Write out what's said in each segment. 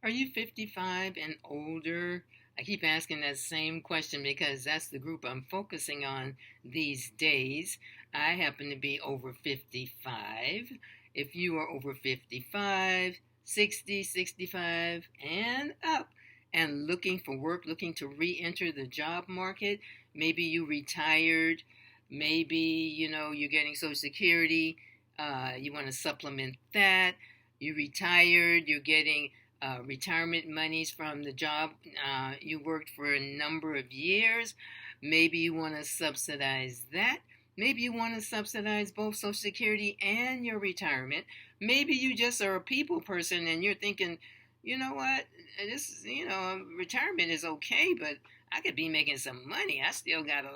Are you 55 and older? I keep asking that same question because that's the group I'm focusing on these days. I happen to be over 55. If you are over 55, 60, 65, and up, and looking for work, looking to re enter the job market, maybe you retired, maybe you're getting Social Security, you want to supplement that. You retired, you're getting retirement monies from the job you worked for a number of years. Maybe you want to subsidize that. Maybe you want to subsidize both Social Security and your retirement. Maybe you just are a people person and you're thinking, you know what, retirement is okay, but I could be making some money. I still got a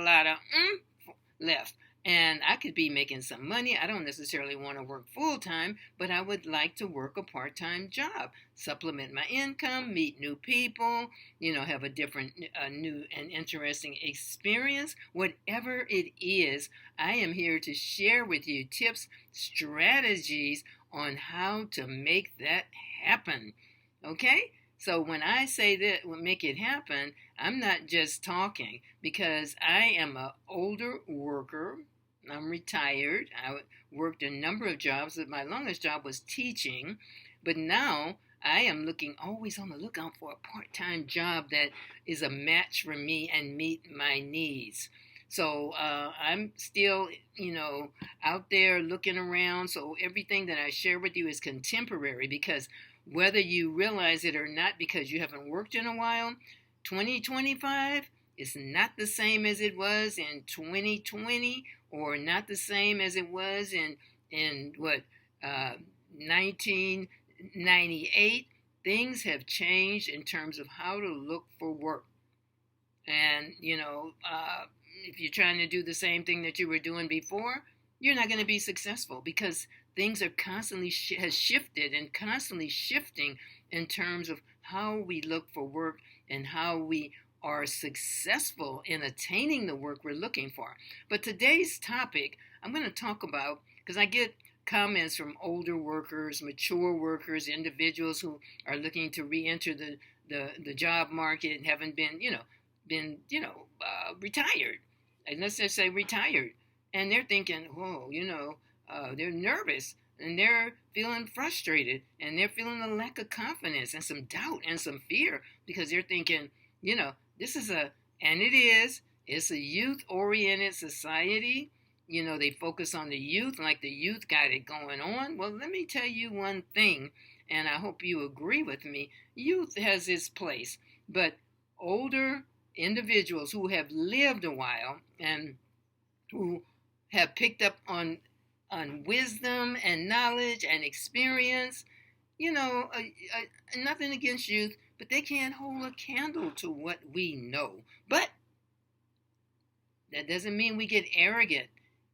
lot of left. And I could be making some money. I don't necessarily want to work full time, but I would like to work a part time job, supplement my income, meet new people, have a different, new, and interesting experience. Whatever it is, I am here to share with you tips, strategies on how to make that happen. Okay? So when I say that will make it happen, I'm not just talking because I am an older worker. I'm retired. I worked a number of jobs. My longest job was teaching, but now I am always on the lookout for a part-time job that is a match for me and meet my needs. So I'm still, out there looking around. So everything that I share with you is contemporary because whether you realize it or not, because you haven't worked in a while, 2025 is not the same as it was in 2020 or not the same as it was in 1998. Things have changed in terms of how to look for work. And, if you're trying to do the same thing that you were doing before, you're not going to be successful because things are constantly has shifted and constantly shifting in terms of how we look for work and how we are successful in attaining the work we're looking for. But today's topic, I'm going to talk about, because I get comments from older workers, mature workers, individuals who are looking to re-enter the job market and haven't been retired. And let's just say retired. And they're thinking, whoa, they're nervous and they're feeling frustrated and they're feeling a lack of confidence and some doubt and some fear because they're thinking, it's a youth-oriented society. They focus on the youth like the youth got it going on. Well, let me tell you one thing, and I hope you agree with me. Youth has its place, but older individuals who have lived a while and who have picked up on wisdom and knowledge and experience, nothing against youth, but they can't hold a candle to what we know. But that doesn't mean we get arrogant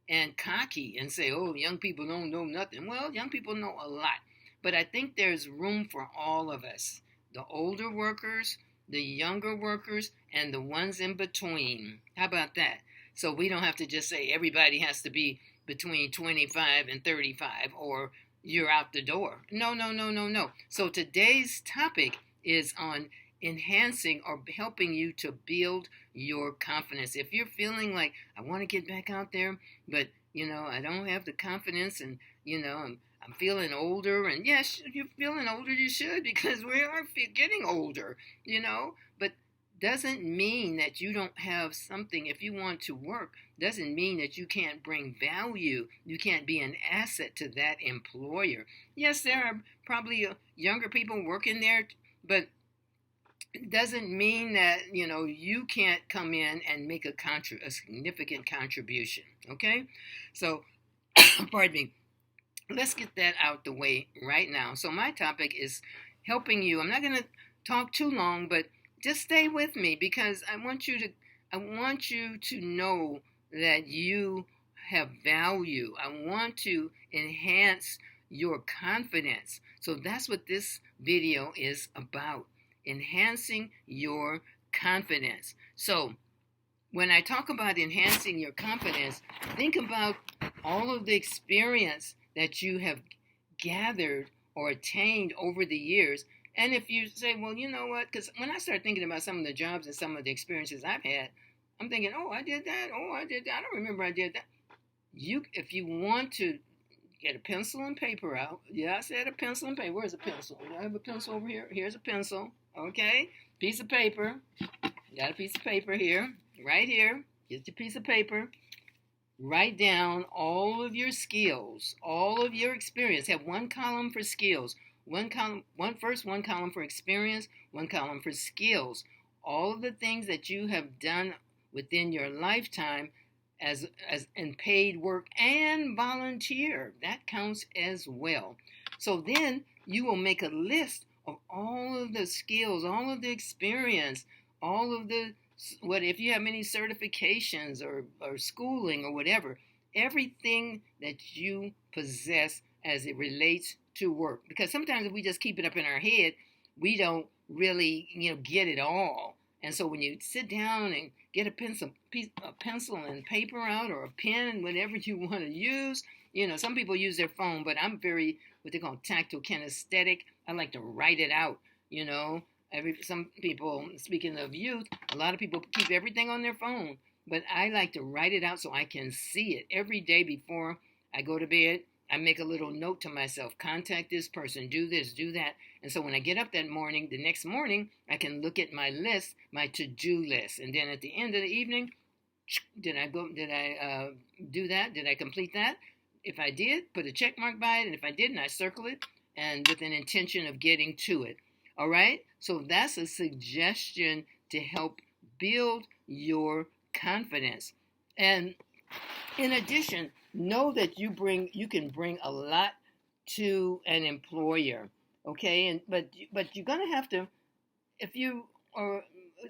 and cocky and say, oh, young people don't know nothing. Well, young people know a lot. But I think there's room for all of us, the older workers, the younger workers, and the ones in between. How about that? So we don't have to just say everybody has to be between 25 and 35 or you're out the door. No. So today's topic is on enhancing or helping you to build your confidence. If you're feeling like, I want to get back out there, but, I don't have the confidence and, I'm feeling older. And yes, you're feeling older, you should, because we are getting older, but doesn't mean that you don't have something. If you want to work, doesn't mean that you can't bring value. You can't be an asset to that employer. Yes, there are probably younger people working there, but it doesn't mean that, you can't come in and make a significant contribution. Okay? So, pardon me. Let's get that out the way right now. So my topic is helping you. I'm not going to talk too long, but just stay with me because I want you to know that you have value. I want to enhance your confidence. So that's what this video is about, enhancing your confidence. So when I talk about enhancing your confidence, think about all of the experience that you have gathered or attained over the years. And if you say, well, you know what, because when I start thinking about some of the jobs and some of the experiences I've had, I'm thinking, oh, I did that. Oh, I did that. I don't remember I did that. If you want to get a pencil and paper out. Yeah, I said a pencil and paper. Where's a pencil? I have a pencil over here. Here's a pencil. Okay, piece of paper. Got a piece of paper here, right here. Get your piece of paper. Write down all of your skills, all of your experience. Have one column for skills, one column for experience, one column for skills. All of the things that you have done within your lifetime as in paid work and volunteer. That counts as well. So then you will make a list of all of the skills, all of the experience, all of the what if you have any certifications or schooling or whatever, everything that you possess as it relates to work. Because sometimes if we just keep it up in our head, we don't really, get it all. And so when you sit down and get a pencil and paper out, or a pen, whatever you want to use, some people use their phone, but I'm very, what they call tactile kinesthetic. I like to write it out, some people, speaking of youth, a lot of people keep everything on their phone, but I like to write it out so I can see it every day before I go to bed. I make a little note to myself, contact this person, do this, do that. And so when I get up the next morning, I can look at my list, my to-do list. And then at the end of the evening, did I do that? Did I complete that? If I did, put a check mark by it. And if I didn't, I circle it, and with an intention of getting to it. All right? So that's a suggestion to help build your confidence. And in addition, know that you can bring a lot to an employer. Okay? But you're going to have to,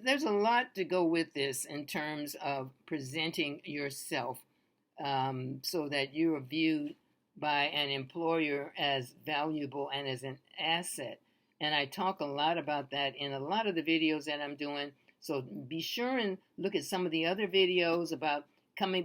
there's a lot to go with this in terms of presenting yourself, so that you are viewed by an employer as valuable and as an asset. And I talk a lot about that in a lot of the videos that I'm doing. So be sure and look at some of the other videos about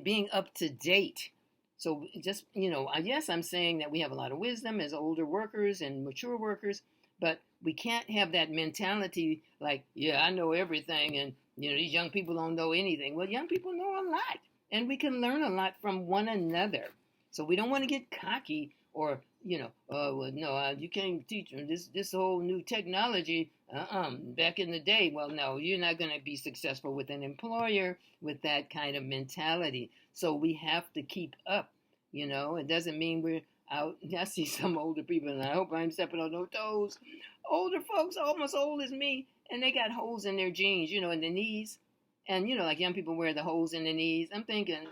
being up to date. So just, yes, I'm saying that we have a lot of wisdom as older workers and mature workers, but we can't have that mentality like, yeah, I know everything, and, these young people don't know anything. Well, young people know a lot, and we can learn a lot from one another. So we don't want to get cocky or, well, no, you can't teach them this whole new technology. Back in the day, well, no, you're not going to be successful with an employer with that kind of mentality. So we have to keep up. It doesn't mean we're out. I see some older people, and I hope I'm stepping on no toes. Older folks, almost old as me, and they got holes in their jeans, in the knees. And, like young people wear the holes in the knees. I'm thinking,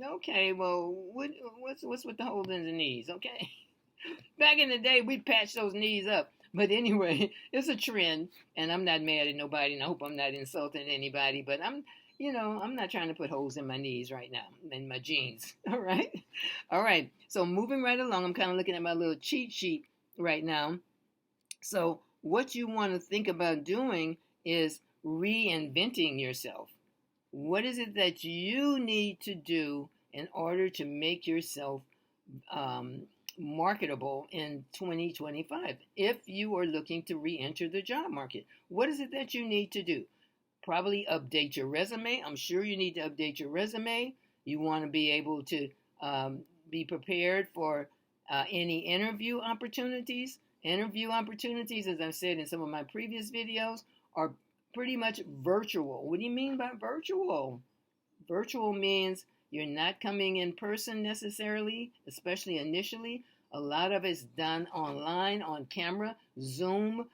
okay, well, what's with the holes in the knees, okay? Back in the day, we patched those knees up. But anyway, it's a trend, and I'm not mad at nobody, and I hope I'm not insulting anybody, but I'm not trying to put holes in my knees right now, in my jeans, all right? All right, so moving right along, I'm kind of looking at my little cheat sheet right now. So what you want to think about doing is reinventing yourself. What is it that you need to do in order to make yourself marketable in 2025 if you are looking to re-enter the job market? What is it that you need to do? Probably update your resume. I'm sure you need to update your resume. You want to be able to be prepared for any interview opportunities. Interview opportunities, as I've said in some of my previous videos, are pretty much virtual. What do you mean by virtual? Virtual means you're not coming in person necessarily, especially initially. A lot of it's done online, on camera. Zoom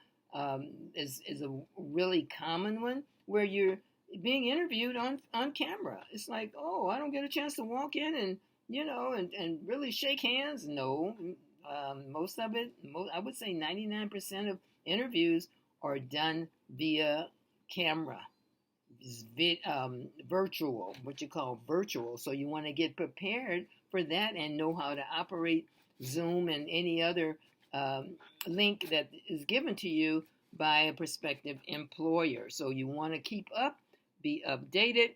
is a really common one where you're being interviewed on camera. It's like, oh, I don't get a chance to walk in and, and really shake hands. No, most of it, I would say 99% of interviews are done via camera. Virtual, what you call virtual. So you want to get prepared for that and know how to operate Zoom and any other link that is given to you by a prospective employer. So you want to keep up, be updated.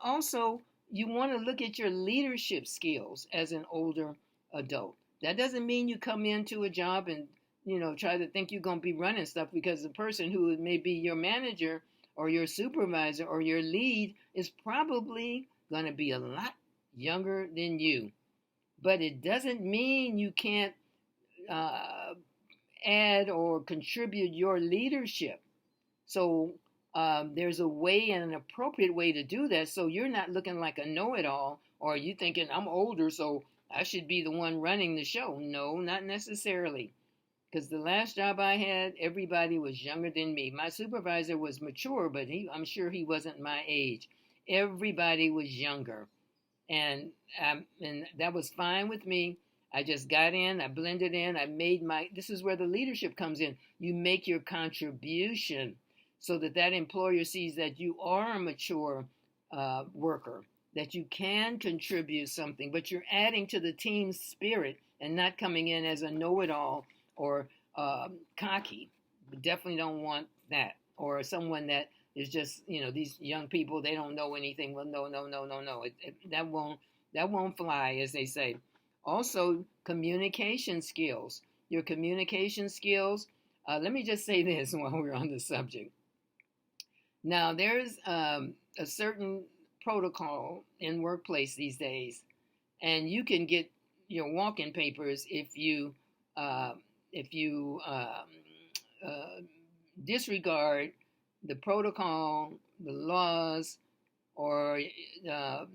Also, you want to look at your leadership skills as an older adult. That doesn't mean you come into a job and try to think you're going to be running stuff, because the person who may be your manager or your supervisor or your lead is probably going to be a lot younger than you. But it doesn't mean you can't uh, add or contribute your leadership. So there's a way and an appropriate way to do that, so you're not looking like a know-it-all, or you thinking I'm older, so I should be the one running the show. No, not necessarily. Because the last job I had, everybody was younger than me. My supervisor was mature, but I'm sure he wasn't my age. Everybody was younger, and that was fine with me. I just got in, I blended in, I made my. This is where the leadership comes in. You make your contribution, so that that employer sees that you are a mature worker, that you can contribute something, but you're adding to the team spirit and not coming in as a know-it-all or cocky. We definitely don't want that. Or someone that is just, these young people, they don't know anything. Well, no, no, no, no, no. That won't fly, as they say. Also, communication skills. Your communication skills. Let me just say this while we're on the subject. Now, there's a certain protocol in workplace these days, and you can get your walk-in papers uh, if you disregard the protocol, the laws, or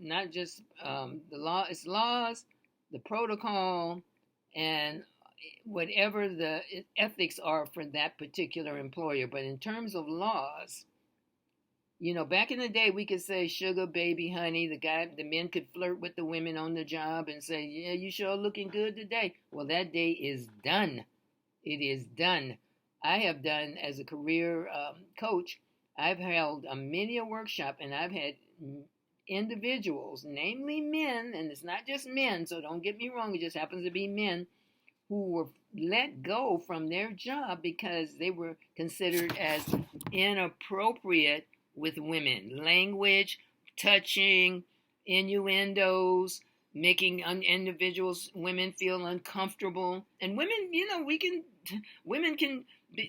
not just the law. It's laws, the protocol, and whatever the ethics are for that particular employer. But in terms of laws, back in the day, we could say sugar baby, honey. The men could flirt with the women on the job and say, "Yeah, you sure looking good today." Well, that day is done. It is done. I have done as a career coach. I've held many a workshop, and I've had individuals, namely men, and it's not just men, so don't get me wrong. It just happens to be men who were let go from their job because they were considered as inappropriate with women. Language, touching, innuendos, making individuals, women feel uncomfortable. And women, women can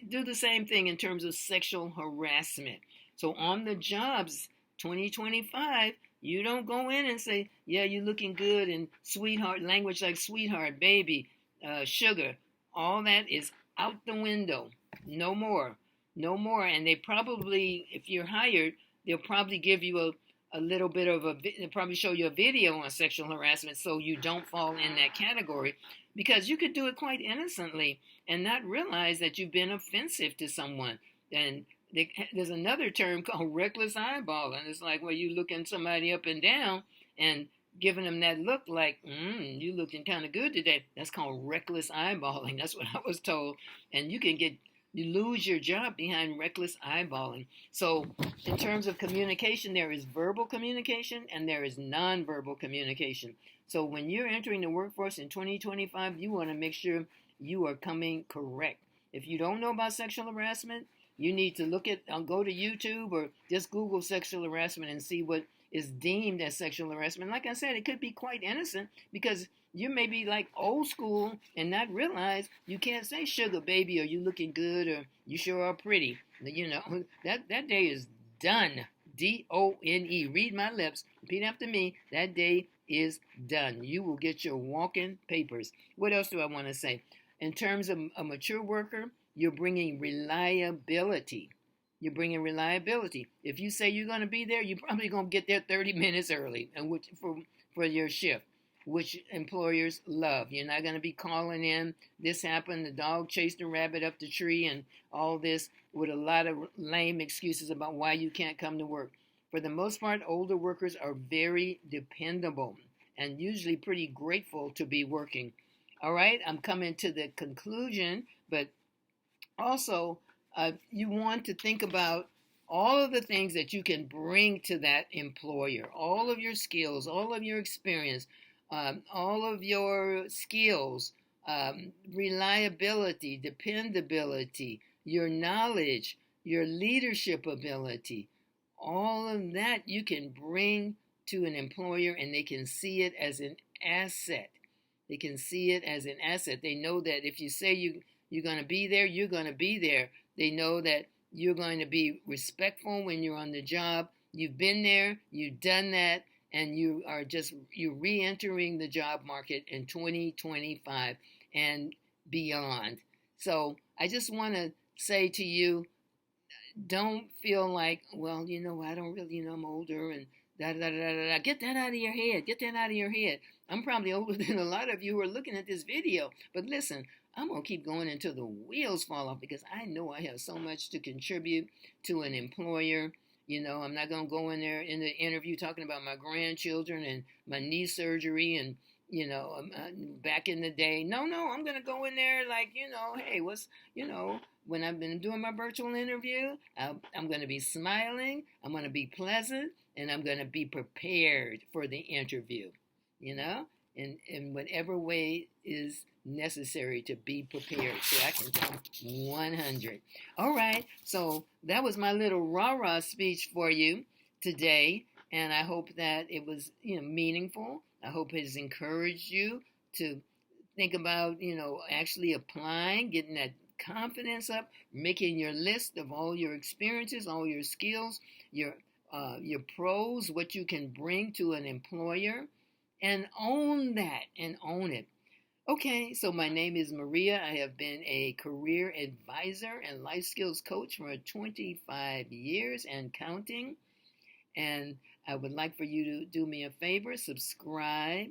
do the same thing in terms of sexual harassment. So on the jobs, 2025, you don't go in and say, yeah, you're looking good, and sweetheart, language like sweetheart, baby, sugar. All that is out the window. No more. No more. And they probably, if you're hired, they'll probably give you a little bit of they'll probably show you a video on sexual harassment so you don't fall in that category, because you could do it quite innocently and not realize that you've been offensive to someone. And there's another term called reckless eyeballing. It's like, well, you looking somebody up and down and giving them that look like, you looking kind of good today. That's called reckless eyeballing. That's what I was told. And you lose your job behind reckless eyeballing. So in terms of communication, there is verbal communication and there is nonverbal communication. So when you're entering the workforce in 2025, you want to make sure you are coming correct. If you don't know about sexual harassment, you need to go to YouTube or just Google sexual harassment and see what is deemed as sexual harassment. Like I said, it could be quite innocent, because you may be like old school and not realize you can't say sugar baby, or you looking good, or you sure are pretty. That day is done. DONE. Read my lips. Repeat after me. That day is done. You will get your walk-in papers. What else do I want to say? In terms of a mature worker, you're bringing reliability. You're bringing reliability. If you say you're going to be there, you're probably going to get there 30 minutes early, and for your shift, which employers love. You're not going to be calling in, this happened, the dog chased a rabbit up the tree, and all this with a lot of lame excuses about why you can't come to work. For the most part, older workers are very dependable and usually pretty grateful to be working. All right, I'm coming to the conclusion, but also you want to think about all of the things that you can bring to that employer, all of your skills, all of your experience, all of your skills, reliability, dependability, your knowledge, your leadership ability, all of that you can bring to an employer, and they can see it as an asset. They can see it as an asset. They know that if you say you're going to be there, you're going to be there. They know that you're going to be respectful when you're on the job. You've been there, you've done that, and you're re-entering the job market in 2025 and beyond. So I just want to say to you, don't feel like, well, I don't really, I'm older and da da da da da. Get that out of your head. Get that out of your head. I'm probably older than a lot of you who are looking at this video. But listen, I'm going to keep going until the wheels fall off because I know I have so much to contribute to an employer. I'm not going to go in there in the interview talking about my grandchildren and my knee surgery and, back in the day. No, I'm going to go in there like, hey, when I've been doing my virtual interview, I'm going to be smiling, I'm going to be pleasant, and I'm going to be prepared for the interview, in whatever way is necessary to be prepared. So I can count 100. All right, so that was my little rah-rah speech for you today, and I hope that it was, meaningful. I hope it has encouraged you to think about, actually applying, getting that confidence up, making your list of all your experiences, all your skills, your pros, what you can bring to an employer, and own that and own it. Okay, so my name is Maria. I have been a career advisor and life skills coach for 25 years and counting. And I would like for you to do me a favor, subscribe,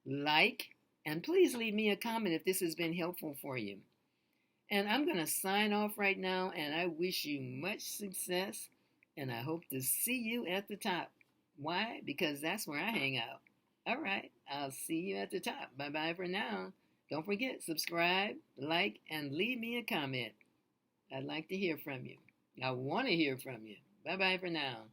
like, and please leave me a comment if this has been helpful for you. And I'm going to sign off right now, and I wish you much success, and I hope to see you at the top. Why? Because that's where I hang out. All right, I'll see you at the top. Bye-bye for now. Don't forget, subscribe, like, and leave me a comment. I'd like to hear from you. I want to hear from you. Bye-bye for now.